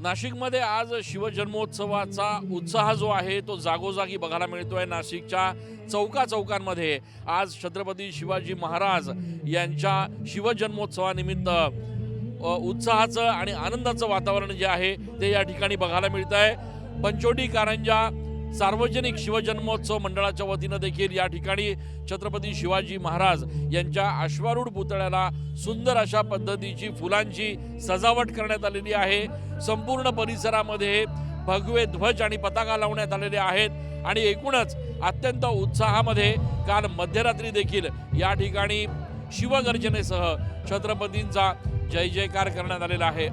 नाशिकमध्ये आज शिवजन्मोत्सवाचा उत्साह जो आहे तो जागोजागी बघायला मिळतोय। नाशिकच्या चौकांमध्ये आज छत्रपती शिवाजी महाराज यांच्या शिवजन्मोत्सवानिमित्त उत्साहाचं आणि आनंदाचं वातावरण जे आहे ते या ठिकाणी बघायला मिळत आहे। पंचवटी कारंजा सार्वजनिक शिवजन्मोत्सव मंडळाच्या वतीनं देखील या ठिकाणी छत्रपती शिवाजी महाराज यांच्या अश्वारूढ पुतळ्याला सुंदर अशा पद्धतीची फुलांची सजावट करण्यात आलेली आहे। संपूर्ण परिसरामध्ये भगवे ध्वज आणि पताका लावण्यात आलेले आहेत आणि एकूणच अत्यंत उत्साहामध्ये काल मध्यरात्री देखील या ठिकाणी शिवगर्जनेसह छत्रपतींचा जय जयकार करण्यात आलेला आहे।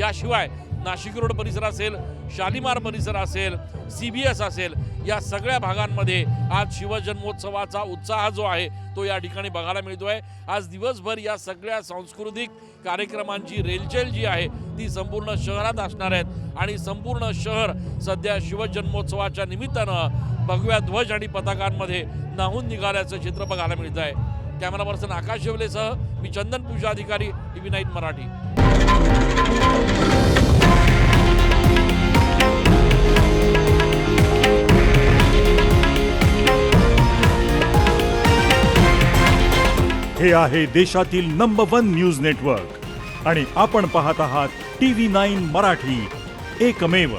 याशिवाय नाशिक रोड परिसर असेल, शालिमार परिसर असेल, CBS असेल, या सगळ्या भागांमध्ये आज शिवजन्मोत्सवाचा उत्साह जो आहे तो या ठिकाणी बघायला मिळतोय। आज दिवसभर या सगळ्या सांस्कृतिक कार्यक्रमांची रेलचेल जी आहे ती संपूर्ण शहरात असणार आहेत आणि संपूर्ण शहर सध्या शिवजन्मोत्सवाच्या निमित्तानं भगव्या ध्वज आणि पताकांमध्ये न्हाऊन निघाल्याचं चित्र बघायला मिळत आहे। कॅमेरा पर्सन आकाश शेवलेसह मी चंदन पूजा अधिकारी, TV9 मराठी। हे आहे देशातील नंबर 1 न्यूज नेटवर्क आणि आपण पाहत आहात TV9 मराठी, एकमेव।